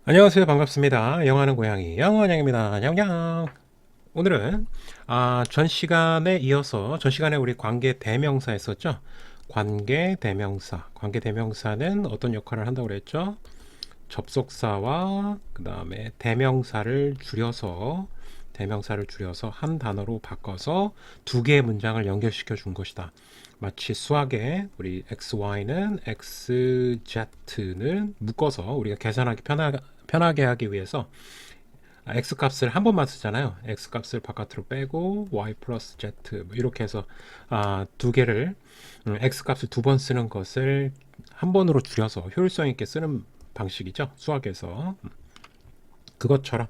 안녕하세요. 반갑습니다. 영어하는 고양이 영원양입니다. 냥냥. 오늘은 전 시간에 이어서 전 시간에 우리 관계 대명사 했었죠. 관계 대명사. 관계 대명사는 어떤 역할을 한다고 그랬죠? 접속사와 그 다음에 대명사를 줄여서 한 단어로 바꿔서 두 개의 문장을 연결시켜 준 것이다. 마치 수학에 우리 XY는 XZ는 묶어서 우리가 계산하기 편하게 하기 위해서 X 값을 한 번만 쓰잖아요. X 값을 바깥으로 빼고 Y 플러스 Z 뭐 이렇게 해서 두 개를 X 값을 두 번 쓰는 것을 한 번으로 줄여서 효율성 있게 쓰는 방식이죠. 수학에서. 그것처럼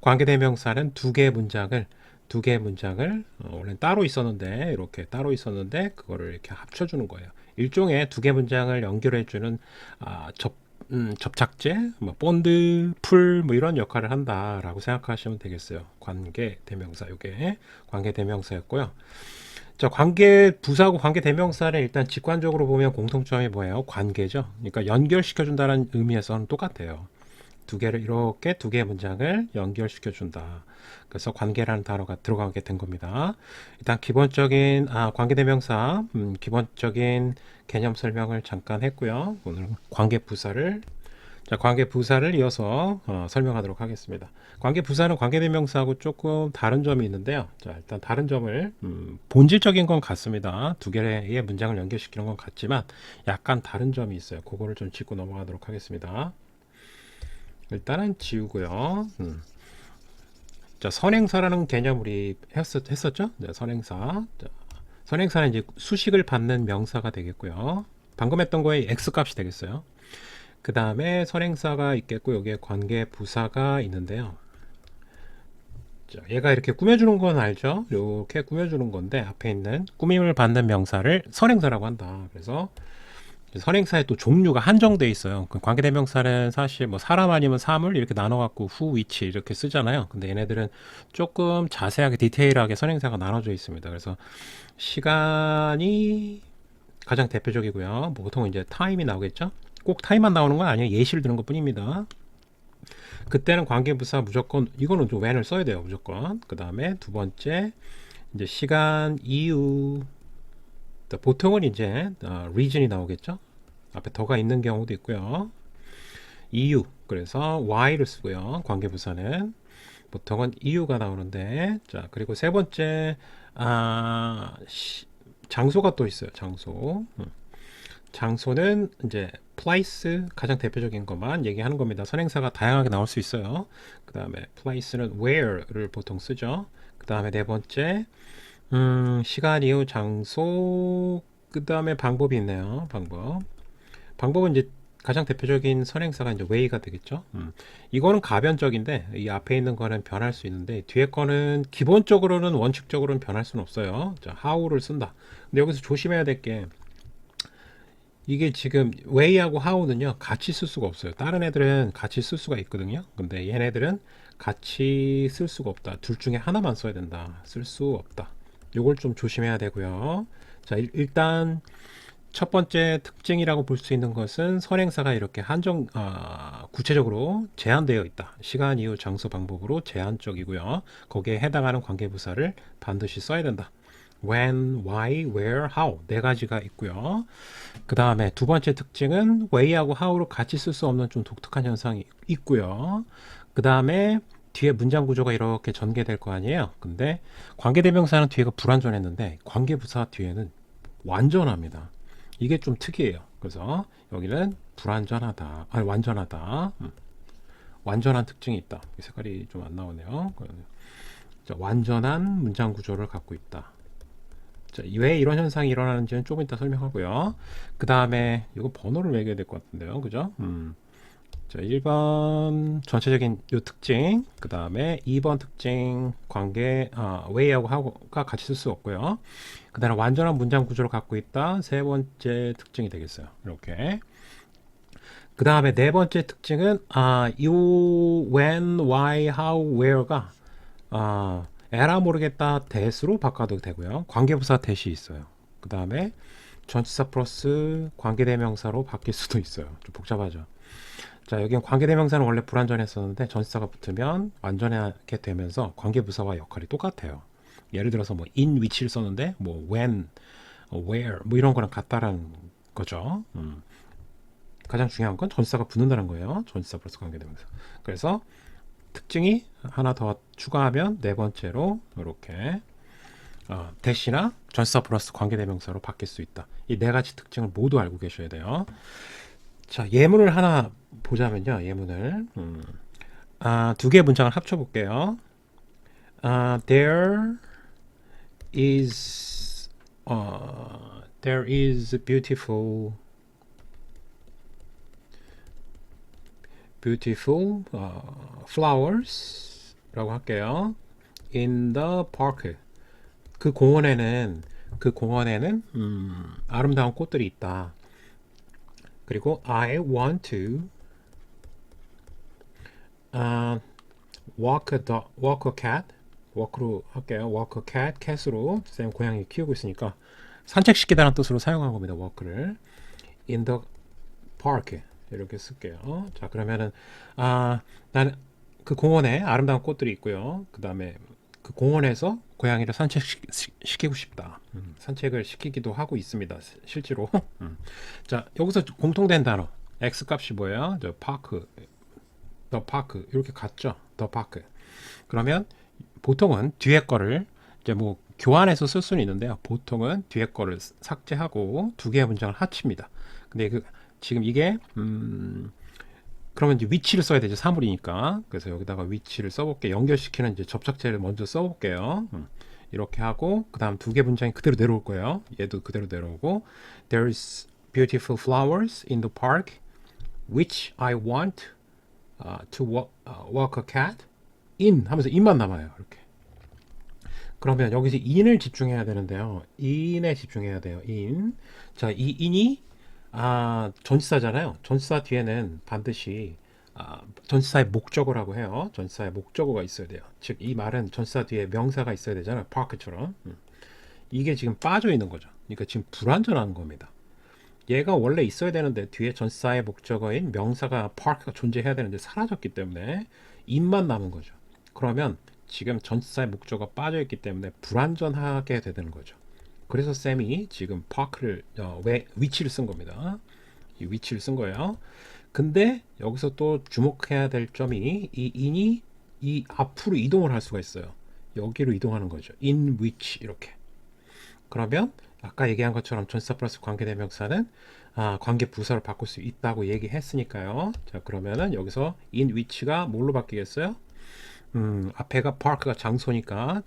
관계대명사는 두 개의 문장을 원래는 따로 있었는데 이렇게 따로 있었는데 그거를 이렇게 합쳐주는 거예요. 일종의 두 개 문장을 연결해주는 접착제, 뭐 본드, 풀, 뭐 이런 역할을 한다라고 생각하시면 되겠어요. 관계대명사, 이게 관계대명사였고요. 자, 관계부사하고 관계대명사를 일단 직관적으로 보면 공통점이 뭐예요? 관계죠. 그러니까 연결시켜준다는 의미에서는 똑같아요. 두 개의 문장을 연결시켜 준다. 그래서 관계라는 단어가 들어가게 된 겁니다. 일단 기본적인 관계대명사 기본적인 개념 설명을 잠깐 했고요. 오늘 관계부사를 이어서 설명하도록 하겠습니다. 관계부사는 관계대명사하고 조금 다른 점이 있는데요. 자, 일단 다른 점을 본질적인 건 같습니다. 두 개의 문장을 연결시키는 건 같지만 약간 다른 점이 있어요. 그거를 좀 짚고 넘어가도록 하겠습니다. 일단은 지우고요. 자, 선행사라는 개념 우리 했었죠? 자, 선행사. 자, 선행사는 이제 수식을 받는 명사가 되겠고요. 방금 했던 거에 x 값이 되겠어요. 그 다음에 선행사가 있겠고 여기에 관계 부사가 있는데요. 자, 얘가 이렇게 꾸며주는 건 알죠? 이렇게 꾸며주는 건데 앞에 있는 꾸밈을 받는 명사를 선행사라고 한다. 그래서 선행사의 또 종류가 한정돼 있어요. 그 관계대명사는 사실 뭐 사람 아니면 사물 이렇게 나눠갖고 후, 위치 이렇게 쓰잖아요. 근데 얘네들은 조금 자세하게 디테일하게 선행사가 나눠져 있습니다. 그래서 시간이 가장 대표적이고요. 뭐 보통 이제 타임이 나오겠죠. 꼭 타임만 나오는 건 아니에요. 예시를 드는 것 뿐입니다. 그때는 관계부사 무조건 이거는 좀 when을 써야 돼요. 무조건. 그 다음에 두 번째 이제 시간 이후 보통은 이제 reason이 나오겠죠. 앞에 더가 있는 경우도 있고요. 이유, 그래서 why를 쓰고요. 관계부사는 보통은 이유가 나오는데, 자, 그리고 세 번째 장소가 또 있어요. 장소는 이제 place, 가장 대표적인 것만 얘기하는 겁니다. 선행사가 다양하게 나올 수 있어요. 그 다음에 place는 where를 보통 쓰죠. 그 다음에 네 번째 시간, 이후, 장소, 그 다음에 방법이 있네요. 방법은 이제 가장 대표적인 선행사가 이제 way가 되겠죠. 이거는 가변적인데 이 앞에 있는 거는 변할 수 있는데 뒤에 거는 기본적으로는 원칙적으로는 변할 수는 없어요. 자, how를 쓴다. 근데 여기서 조심해야 될 게 이게 지금 way하고 how는요 같이 쓸 수가 없어요. 다른 애들은 같이 쓸 수가 있거든요. 근데 얘네들은 같이 쓸 수가 없다. 둘 중에 하나만 써야 된다. 쓸 수 없다. 요걸 좀 조심해야 되고요. 자, 일단 첫 번째 특징이라고 볼 수 있는 것은 선행사가 이렇게 구체적으로 제한되어 있다. 시간, 이유, 장소, 방법으로 제한적이고요. 거기에 해당하는 관계부사를 반드시 써야 된다. when, why, where, how 네 가지가 있고요. 그 다음에 두 번째 특징은 way하고 how를 같이 쓸 수 없는 좀 독특한 현상이 있고요. 그 다음에 뒤에 문장 구조가 이렇게 전개될 거 아니에요. 근데 관계대명사는 뒤에가 불완전했는데 관계부사 뒤에는 완전합니다. 이게 좀 특이해요. 그래서 여기는 불완전하다, 아니 완전하다. 완전한 특징이 있다. 이 색깔이 좀 안 나오네요. 자, 완전한 문장 구조를 갖고 있다. 자, 왜 이런 현상이 일어나는지는 조금 이따 설명하고요. 그 다음에 이거 번호를 매겨야 될 것 같은데요. 그죠? 자, 1번 전체적인 요 특징, 그 다음에 2번 특징 way하고 how가 같이 쓸 수 없고요. 그 다음에 완전한 문장 구조를 갖고 있다. 세 번째 특징이 되겠어요. 이렇게. 그 다음에 네 번째 특징은 요 when, why, how, where가 에라 모르겠다 대수로 바꿔도 되고요. 관계부사 대시 있어요. 그 다음에 전치사 플러스 관계대명사로 바뀔 수도 있어요. 좀 복잡하죠. 자, 여기는 관계대명사는 원래 불완전했었는데 전치사가 붙으면 완전하게 되면서 관계부사와 역할이 똑같아요. 예를 들어서 뭐 in which를 썼는데 뭐 when, where 뭐 이런 거랑 같다라는 거죠. 가장 중요한 건 전치사가 붙는다는 거예요. 전치사 플러스 관계대명사. 그래서 특징이 하나 더 추가하면 네 번째로 이렇게 대시나 전치사 플러스 관계대명사로 바뀔 수 있다. 이 네 가지 특징을 모두 알고 계셔야 돼요. 자, 예문을 하나 보자면요. 예문을 두 개의 문장을 합쳐 볼게요. There is beautiful flowers라고 할게요. In the park. 그 공원에는 아름다운 꽃들이 있다. 그리고 I want to walk a cat. walk로 할게요. walk a cat. cat으로 쌤 고양이 키우고 있으니까 산책시키다는 뜻으로 사용한 겁니다. walk를 in the park 이렇게 쓸게요. 자, 그러면은 나는 그 공원에 아름다운 꽃들이 있고요. 그 다음에 그 공원에서 고양이를 산책시키고 싶다. 산책을 시키기도 하고 있습니다. 실제로. 자, 여기서 공통된 단어 X 값이 뭐예요? 저 파크, 더 파크 이렇게 같죠? 더 파크. 그러면 보통은 뒤에 거를 이제 뭐 교환해서 쓸 수는 있는데요. 보통은 뒤에 거를 삭제하고 두 개의 문장을 합칩니다. 근데 지금 이게 그러면 이제 위치를 써야 되죠. 사물이니까. 그래서 여기다가 위치를 써볼게요. 연결시키는 이제 접착제를 먼저 써볼게요. 이렇게 하고 그 다음 두 개 문장이 그대로 내려올 거예요. 얘도 그대로 내려오고 There's beautiful flowers in the park which I want to walk a cat in 하면서 in만 남아요. 이렇게. 그러면 여기서 in을 집중해야 되는데요. in에 집중해야 돼요. in. 자, 이 in이 전치사잖아요. 전치사 뒤에는 반드시 전치사의 목적어라고 해요. 전치사의 목적어가 있어야 돼요. 즉, 이 말은 전치사 뒤에 명사가 있어야 되잖아요. 파크처럼. 이게 지금 빠져 있는 거죠. 그러니까 지금 불완전한 겁니다. 얘가 원래 있어야 되는데 뒤에 전치사의 목적어인 명사가 park가 존재해야 되는데 사라졌기 때문에 in만 남은 거죠. 그러면 지금 전치사의 목적어가 빠져 있기 때문에 불완전하게 되는 거죠. 그래서 쌤이 지금 park를 위치를 쓴 겁니다. 이 위치를 쓴 거예요. 근데 여기서 또 주목해야 될 점이 이 in이 이 앞으로 이동을 할 수가 있어요. 여기로 이동하는 거죠. in which 이렇게. 그러면 아까 얘기한 것처럼 전치사 플러스 관계대명사는 관계 부사로 바꿀 수 있다고 얘기했으니까요. 자, 그러면은 여기서 in which가 뭘로 바뀌겠어요? 앞에가 park가 장소니까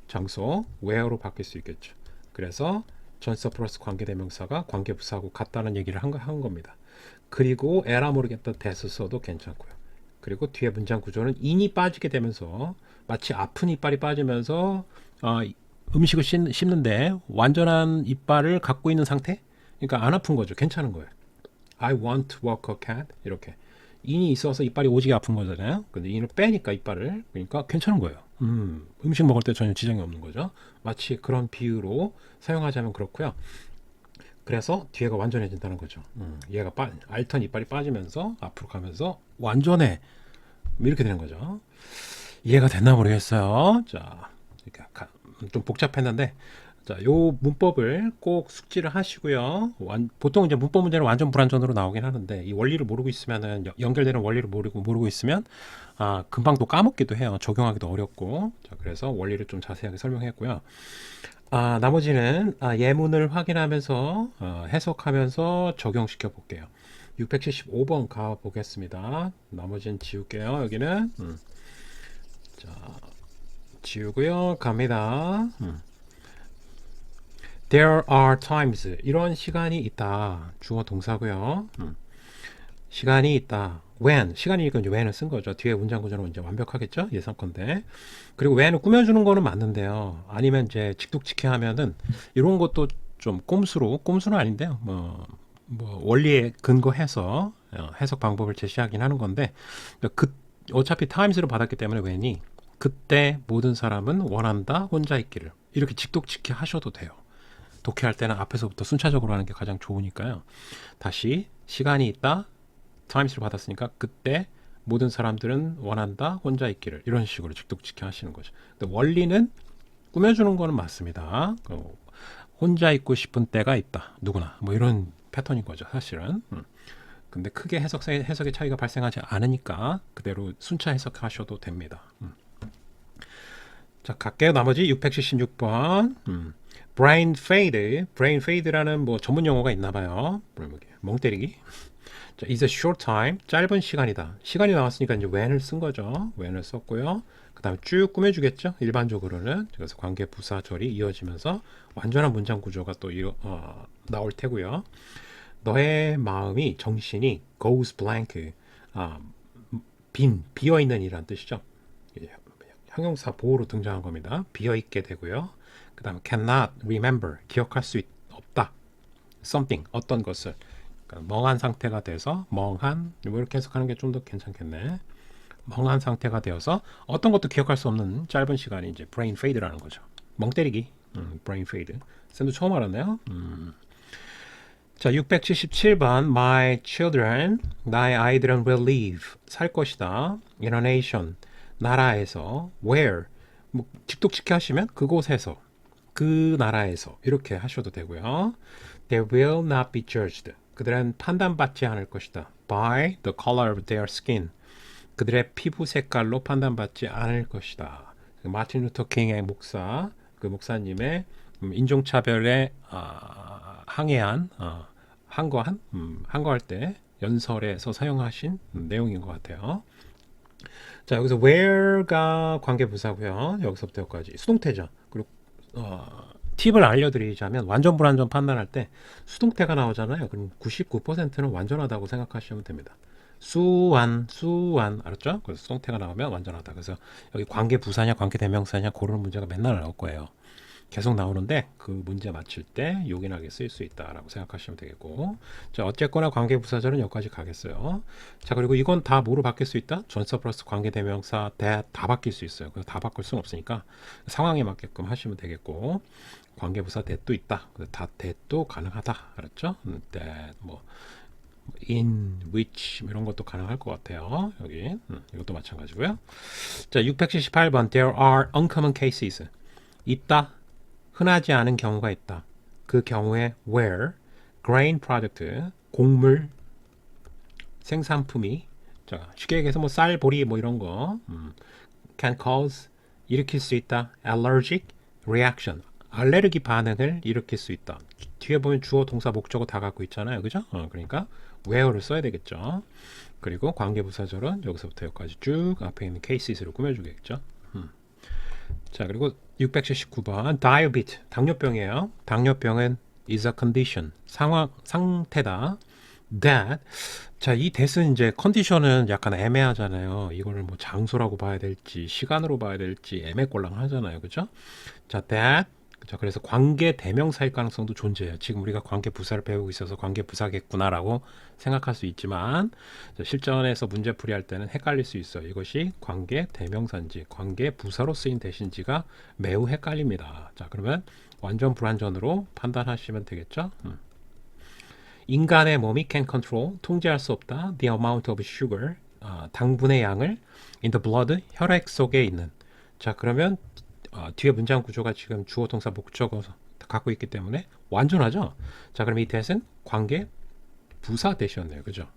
장소 where로 바뀔 수 있겠죠. 그래서 전치사 플러스 관계대명사가 관계부사하고 같다는 얘기를 한 겁니다. 그리고 에라 모르겠다 대서 써도 괜찮고요. 그리고 뒤에 문장 구조는 in이 빠지게 되면서 마치 아픈 이빨이 빠지면서 음식을 씹는데 완전한 이빨을 갖고 있는 상태? 그러니까 안 아픈 거죠. 괜찮은 거예요. I want to walk a cat 이렇게 in이 있어서 이빨이 오지게 아픈 거잖아요. 근데 in을 빼니까 이빨을 그러니까 괜찮은 거예요. 음식 먹을 때 전혀 지장이 없는 거죠. 마치 그런 비유로 사용하자면 그렇고요. 그래서 뒤에가 완전해진다는 거죠. 얘가 앓던 이빨이 빠지면서 앞으로 가면서 완전해 이렇게 되는 거죠. 이해가 됐나 모르겠어요. 자, 좀 복잡했는데 자, 요 문법을 꼭 숙지를 하시고요. 보통 이제 문법 문제는 완전 불완전으로 나오긴 하는데 이 원리를 모르고 있으면은 연결되는 원리를 모르고 있으면 금방 또 까먹기도 해요. 적용하기도 어렵고. 자, 그래서 원리를 좀 자세하게 설명했고요. 나머지는 예문을 확인하면서 해석하면서 적용시켜 볼게요. 675번 가 보겠습니다. 나머지는 지울게요. 여기는 자, 지우고요. 갑니다. There are times 이런 시간이 있다. 주어 동사고요. 시간이 있다. when 시간이니까 이제 when을 쓴 거죠. 뒤에 문장 구조는 이제 완벽하겠죠. 예상컨대. 그리고 when을 꾸며주는 거는 맞는데요. 아니면 이제 직독직해 하면은 이런 것도 좀 꼼수는 아닌데요. 뭐 원리에 근거해서 해석 방법을 제시하긴 하는 건데 어차피 times를 받았기 때문에 when이 그때 모든 사람은 원한다 혼자 있기를 이렇게 직독직해 하셔도 돼요. 독해할 때는 앞에서부터 순차적으로 하는 게 가장 좋으니까요. 다시 시간이 있다. times를 받았으니까 그때 모든 사람들은 원한다 혼자 있기를 이런 식으로 직독직해 하시는 거죠. 근데 원리는 꾸며주는 거는 맞습니다. 혼자 있고 싶은 때가 있다. 누구나 뭐 이런 패턴인 거죠. 사실은. 근데 크게 해석의 차이가 발생하지 않으니까 그대로 순차 해석하셔도 됩니다. 자, 갈게요. 나머지 676번. brain fade. brain fade라는 뭐 전문 용어가 있나 봐요. 멍 때리기. 자, is a short time. 짧은 시간이다. 시간이 나왔으니까 이제 when을 쓴 거죠. when을 썼고요. 그 다음에 쭉 꾸며주겠죠. 일반적으로는. 그래서 관계 부사절이 이어지면서 완전한 문장 구조가 또 나올 테고요. 너의 마음이 정신이 goes blank. 비어있는 이란 뜻이죠. 형용사 보호로 등장한 겁니다. 비어있게 되고요. 그 다음에 cannot remember. 기억할 수 없다. something. 어떤 것을. 그러니까 멍한 상태가 돼서 멍한 뭐 이렇게 해석하는 게 좀 더 괜찮겠네. 멍한 상태가 되어서 어떤 것도 기억할 수 없는 짧은 시간이 이제 brain fade라는 거죠. 멍 때리기. brain fade. 쌤도 처음 알았네요. 자, 677번 My children, 나의 아이들은 will live, 살 것이다. In a nation, 나라에서. Where, 뭐 직독직해 하시면 그곳에서, 그 나라에서 이렇게 하셔도 되고요. They will not be judged. 그들은 판단받지 않을 것이다. By the color of their skin. 그들의 피부 색깔로 판단받지 않을 것이다. 마틴 루터 킹의 목사, 그 목사님의 인종차별에 항거할 때 연설에서 사용하신 내용인 것 같아요. 자, 여기서 where가 관계부사고요. 여기서부터 여기까지 수동태죠. 그리고 팁을 알려드리자면 완전 불완전 판단할 때 수동태가 나오잖아요. 그럼 99%는 완전하다고 생각하시면 됩니다. 수완 알았죠? 그래서 수동태가 나오면 완전하다. 그래서 여기 관계부사냐 관계대명사냐 고르는 문제가 맨날 나올 거예요. 계속 나오는데 그 문제 맞힐 때 요긴하게 쓰일 수 있다라고 생각하시면 되겠고, 자, 어쨌거나 관계부사절은 여기까지 가겠어요. 자, 그리고 이건 다 뭐로 바뀔 수 있다? 전사 플러스 관계대명사 다 바뀔 수 있어요. 그래서 다 바꿀 수는 없으니까 상황에 맞게끔 하시면 되겠고, 관계부사 that도 있다. 다 that도 가능하다. 알았죠? that 뭐 in which 이런 것도 가능할 것 같아요. 여기 이것도 마찬가지고요. 자, 678번 There are uncommon cases. 있다. 흔하지 않은 경우가 있다. 그 경우에 where grain product 곡물 생산품이, 자, 쉽게 얘기해서 뭐 쌀, 보리 뭐 이런 거 can cause 일으킬 수 있다. allergic reaction 알레르기 반응을 일으킬 수 있다. 뒤에 보면 주어, 동사, 목적어 다 갖고 있잖아요. 그죠? 그러니까 where를 써야 되겠죠. 그리고 관계부사절은 여기서부터 여기까지 쭉 앞에 있는 cases로 꾸며주겠죠. 자, 그리고 679번 diabetes 당뇨병이에요. 당뇨병은 is a condition 상태다. that 자, 이 that은 이제 컨디션은 약간 애매하잖아요. 이거를 뭐 장소라고 봐야 될지 시간으로 봐야 될지 애매꼴랑하잖아요. 그죠? 자, that 자, 그래서 관계 대명사일 가능성도 존재해요. 지금 우리가 관계 부사를 배우고 있어서 관계 부사겠구나라고 생각할 수 있지만, 자, 실전에서 문제 풀이할 때는 헷갈릴 수 있어요. 이것이 관계 대명사인지 관계 부사로 쓰인 대신지가 매우 헷갈립니다. 자, 그러면 완전 불완전으로 판단하시면 되겠죠. 인간의 몸이 can control 통제할 수 없다. The amount of sugar 당분의 양을 in the blood 혈액 속에 있는. 자, 그러면 뒤에 문장 구조가 지금 주어, 동사, 목적어 갖고 있기 때문에 완전하죠. 자, 그럼 이 that은 관계 부사 that이었네요. 그죠?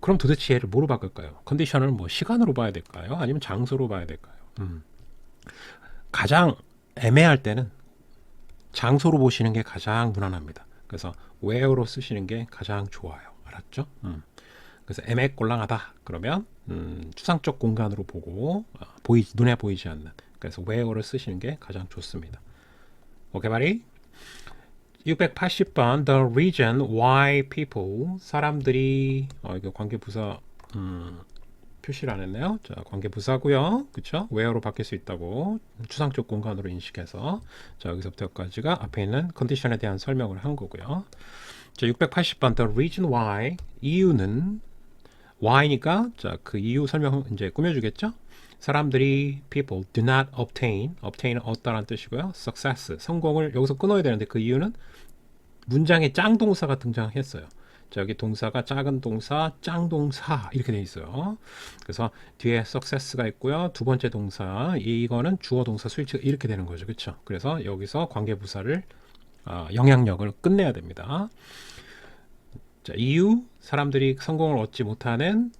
그럼 도대체 얘를 뭐로 바꿀까요? 컨디션을 뭐 시간으로 봐야 될까요? 아니면 장소로 봐야 될까요? 가장 애매할 때는 장소로 보시는 게 가장 무난합니다. 그래서 where로 쓰시는 게 가장 좋아요. 알았죠? 그래서 애매꼴랑하다 그러면 추상적 공간으로 보고 눈에 보이지 않는, 그래서 where를 쓰시는 게 가장 좋습니다. 오케이, 바리? 680번 The reason why people 사람들이 이거 관계부사 표시를 안 했네요. 자, 관계부사고요. 그쵸? where로 바뀔 수 있다고 추상적 공간으로 인식해서, 자, 여기서부터 여기까지가 앞에 있는 컨디션에 대한 설명을 한 거고요. 자, 680번 The reason why 이유는 why니까 자, 그 이유 설명 이제 꾸며주겠죠? 사람들이 people do not obtain은 얻다라는 뜻이고요. success 성공을 여기서 끊어야 되는데 그 이유는 문장에 짱동사가 등장했어요. 자, 여기 동사가 작은 동사, 짱 동사 이렇게 돼 있어요. 그래서 뒤에 success가 있고요. 두 번째 동사 이거는 주어 동사 수일치가 이렇게 되는 거죠. 그렇죠? 그래서 여기서 관계부사를 영향력을 끝내야 됩니다. 자, 이유 사람들이 성공을 얻지 못하는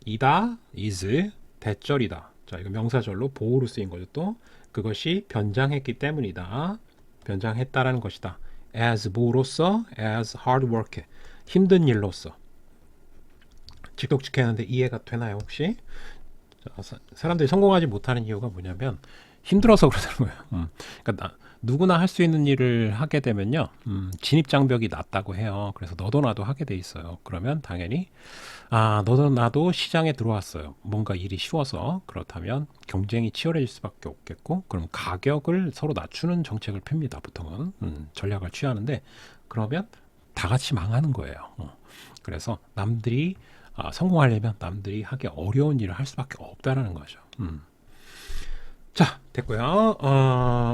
이다 is 대절이다. 자, 이거 명사절로 보호로 쓰인 거죠. 또 그것이 변장했기 때문이다. 변장했다라는 것이다. as 뭐로서 as hard work 힘든 일로서. 직독직해하는데 이해가 되나요 혹시? 자, 사람들이 성공하지 못하는 이유가 뭐냐면 힘들어서 그러는 거예요. 그러니까 누구나 할 수 있는 일을 하게 되면요, 진입 장벽이 낮다고 해요. 그래서 너도 나도 하게 돼 있어요. 그러면 당연히 너도 나도 시장에 들어왔어요. 뭔가 일이 쉬워서. 그렇다면 경쟁이 치열해질 수밖에 없겠고, 그럼 가격을 서로 낮추는 정책을 핍니다. 보통은 전략을 취하는데, 그러면 다 같이 망하는 거예요. 그래서 남들이 성공하려면 남들이 하기 어려운 일을 할 수밖에 없다라는 거죠. 자, 됐고요.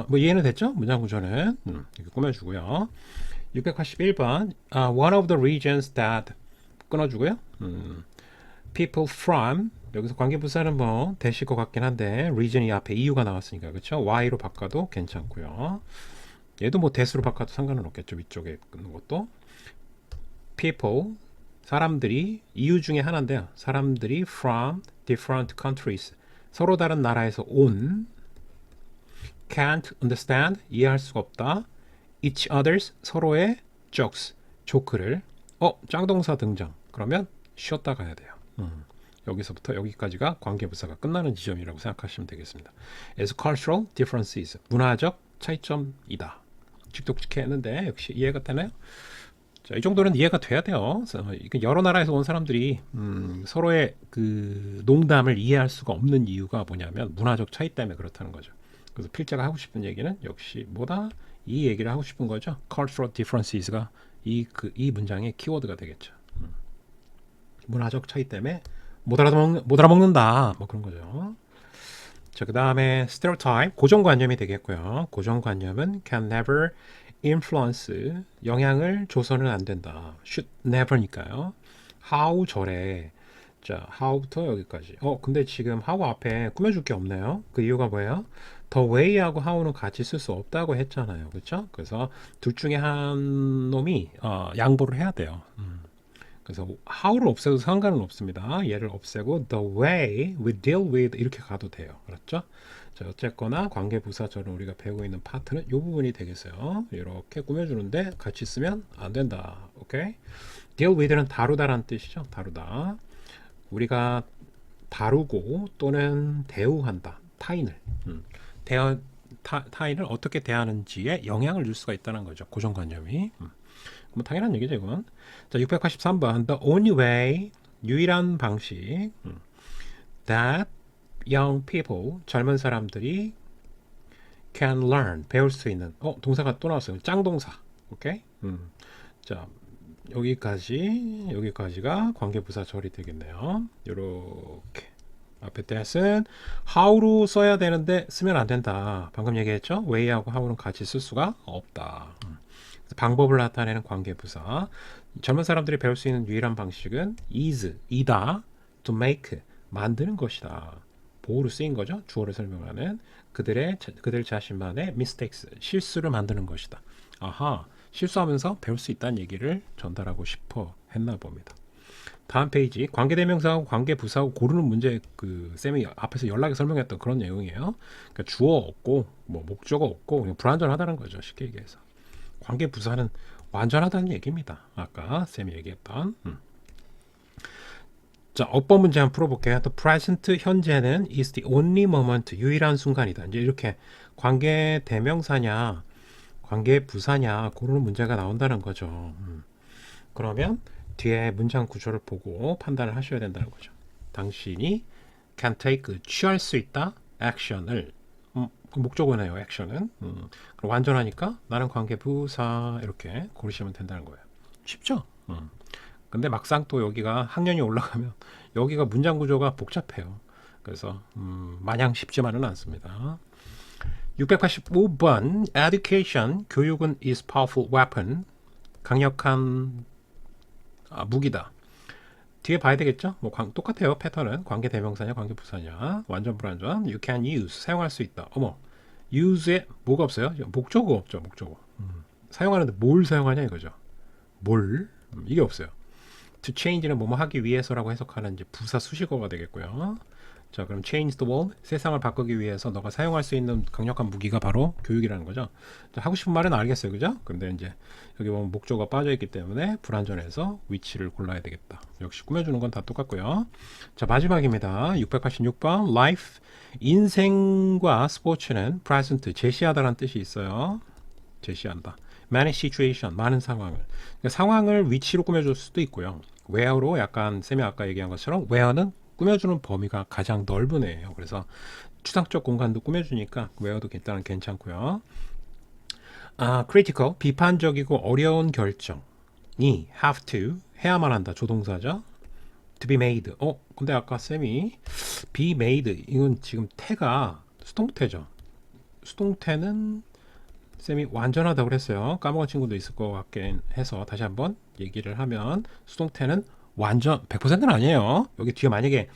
뭐 이해는 됐죠? 문장 구조는 이렇게 꾸며주고요. 681번 one of the regions that 끊어주고요. people from 여기서 관계부사는 뭐 되실 것 같긴 한데 region이 앞에 이유가 나왔으니까 그렇죠? y로 바꿔도 괜찮고요. 얘도 뭐 that으로 바꿔도 상관은 없겠죠. 위쪽에 끊는 것도 people 사람들이 이유 중에 하나인데요. 사람들이 from different countries 서로 다른 나라에서 온 can't understand 이해할 수가 없다. each other's 서로의 jokes 조크를 짱동사 등장. 그러면 쉬었다 가야 돼요. 여기서부터 여기까지가 관계부사가 끝나는 지점이라고 생각하시면 되겠습니다. as cultural differences 문화적 차이점이다. 직독직해 했는데 역시 이해가 되나요? 자, 이 정도는 이해가 돼야 돼요. 여러 나라에서 온 사람들이 서로의 그 농담을 이해할 수가 없는 이유가 뭐냐면 문화적 차이 때문에 그렇다는 거죠. 그래서 필자가 하고 싶은 얘기는 역시 뭐다? 이 얘기를 하고 싶은 거죠. cultural differences가 이 문장의 키워드가 되겠죠. 문화적 차이 때문에 못 알아먹는다. 뭐 그런 거죠. 자, 그 다음에 stereotype 고정관념이 되겠고요. 고정관념은 can never influence 영향을 줘서는 안 된다. should never니까요. how 절에 자 how부터 여기까지. 근데 지금 how 앞에 꾸며줄 게 없네요. 그 이유가 뭐예요? the way하고 how는 같이 쓸 수 없다고 했잖아요. 그렇죠? 그래서 둘 중에 한 놈이 양보를 해야 돼요. 그래서 how를 없애도 상관은 없습니다. 얘를 없애고 the way we deal with 이렇게 가도 돼요. 그렇죠? 자, 어쨌거나 관계부사절은 우리가 배우고 있는 파트는 이 부분이 되겠어요. 이렇게 꾸며주는데 같이 쓰면 안 된다. 오케이? deal with는 다루다라는 뜻이죠. 다루다. 우리가 다루고 또는 대우한다. 타인을. 타인을 어떻게 대하는지에 영향을 줄 수가 있다는 거죠. 고정관념이. 뭐 당연한 얘기죠, 이건. 자, 683번. The only way 유일한 방식 that young people 젊은 사람들이 can learn 배울 수 있는 동사가 또 나왔어요. 짱동사. 오케이? 자, 여기까지가 관계부사절이 되겠네요. 요렇게 앞에 that은 how로 써야 되는데 쓰면 안 된다. 방금 얘기했죠? way하고 how는 같이 쓸 수가 없다. 방법을 나타내는 관계부사. 젊은 사람들이 배울 수 있는 유일한 방식은 is, 이다, to make, 만드는 것이다. 보호로 쓰인 거죠. 주어를 설명하는 그들 자신만의 mistakes, 실수를 만드는 것이다. 아하, 실수하면서 배울 수 있다는 얘기를 전달하고 싶어 했나 봅니다. 다음 페이지 관계대명사하고 관계부사하고 고르는 문제 쌤이 앞에서 연락에 설명했던 그런 내용이에요. 그러니까 주어 없고 뭐 목적어 없고 그냥 불완전하다는 거죠. 쉽게 얘기해서. 관계부사는 완전하다는 얘기입니다. 아까 쌤이 얘기했던. 자, 어법 문제 한번 풀어볼게요. The present 현재는 is the only moment 유일한 순간이다. 이제 이렇게 관계 대명사냐 관계 부사냐 고르는 문제가 나온다는 거죠. 그러면 뒤에 문장 구조를 보고 판단을 하셔야 된다는 거죠. 당신이 can take 취할 수 있다 action을 목적어네요. action은 그럼 완전하니까 나는 관계 부사 이렇게 고르시면 된다는 거예요. 쉽죠? 근데 막상 또 여기가 학년이 올라가면 여기가 문장 구조가 복잡해요. 그래서 마냥 쉽지만은 않습니다. 685번 Education 교육은 is powerful weapon 강력한 무기다. 뒤에 봐야 되겠죠? 뭐 똑같아요. 패턴은 관계 대명사냐 관계 부사냐 완전 불완전. You can use 사용할 수 있다. 어머 use에 뭐가 없어요? 목적어 없죠. 목적어. 사용하는데 뭘 사용하냐 이거죠. 뭘 이게 없어요. To change는 뭐뭐 하기 위해서라고 해석하는 이제 부사 수식어가 되겠고요. 자 그럼 change the world 세상을 바꾸기 위해서 너가 사용할 수 있는 강력한 무기가 바로 교육이라는 거죠. 자, 하고 싶은 말은 알겠어요, 그죠? 근데 이제 여기 보면 목적어가 빠져 있기 때문에 불완전해서 위치를 골라야 되겠다. 역시 꾸며주는 건 다 똑같고요. 자 마지막입니다. 686번 life 인생과 스포츠는 present 제시하다라는 뜻이 있어요. 제시한다. many situation 많은 상황을 그러니까 상황을 위치로 꾸며줄 수도 있고요. where로 약간 쌤이 아까 얘기한 것처럼 where는 꾸며주는 범위가 가장 넓은 애예요. 그래서 추상적 공간도 꾸며주니까 where도 일단은 괜찮고요. critical 비판적이고 어려운 결정이 have to 해야만 한다. 조동사죠. to be made. 근데 아까 쌤이 be made 이건 지금 태가 수동태죠. 수동태는 쌤이 완전하다고 그랬어요. 까먹은 친구도 있을 것 같긴 해서 다시 한번 얘기를 하면 수동태는 완전 100%는 아니에요. 여기 뒤에 만약에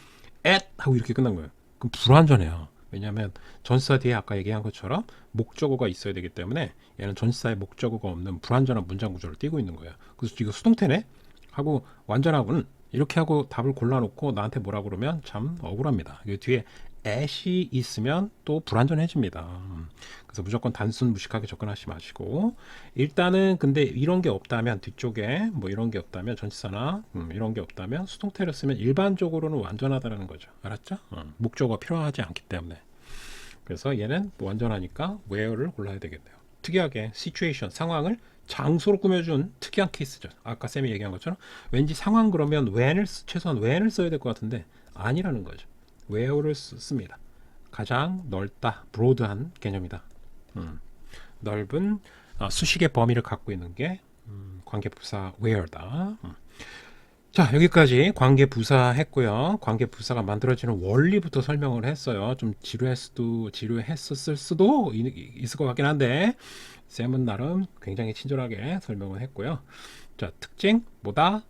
at 하고 이렇게 끝난 거예요. 그럼 불완전해요. 왜냐하면 전치사 뒤에 아까 얘기한 것처럼 목적어가 있어야 되기 때문에 얘는 전치사에 목적어가 없는 불완전한 문장 구조를 띠고 있는 거예요. 그래서 이거 수동태네 하고 완전하고는 이렇게 하고 답을 골라놓고 나한테 뭐라 그러면 참 억울합니다. 이 뒤에 at이 있으면 또 불완전해집니다. 그래서 무조건 단순 무식하게 접근하지 마시고 일단은 근데 이런 게 없다면 뒤쪽에 뭐 이런 게 없다면 전치사나 이런 게 없다면 수동태를 쓰면 일반적으로는 완전하다는 거죠. 알았죠? 목적어가 필요하지 않기 때문에. 그래서 얘는 완전하니까 where를 골라야 되겠네요. 특이하게 situation 상황을 장소로 꾸며준 특이한 케이스죠. 아까 쌤이 얘기한 것처럼 왠지 상황 그러면 when을 최소한 when을 써야 될 것 같은데 아니라는 거죠. where를 씁니다. 가장 넓다, broad한 개념이다. 넓은 수식의 범위를 갖고 있는 게 관계부사 where다. 자 여기까지 관계부사 했고요. 관계부사가 만들어지는 원리부터 설명을 했어요. 좀 지루했었을 수도 있을 것 같긴 한데 쌤은 나름 굉장히 친절하게 설명을 했고요. 자 특징 뭐다?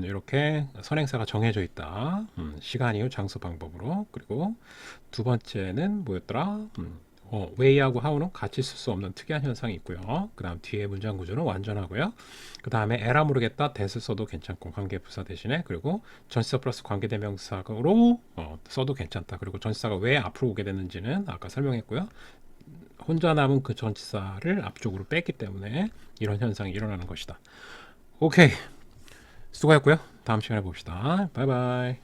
이렇게 선행사가 정해져 있다. 시간, 이유, 장소, 방법으로. 그리고 두 번째는 뭐였더라? way하고 how는 같이 쓸 수 없는 특이한 현상이 있고요. 그 다음 뒤에 문장 구조는 완전하고요. 그 다음에 에라 모르겠다 대을 써도 괜찮고 관계부사 대신에 그리고 전치사 플러스 관계대명사로 써도 괜찮다. 그리고 전치사가 왜 앞으로 오게 됐는지는 아까 설명했고요. 혼자 남은 그 전치사를 앞쪽으로 뺐기 때문에 이런 현상이 일어나는 것이다. 오케이. 수고했고요. 다음 시간에 봅시다. 바이바이.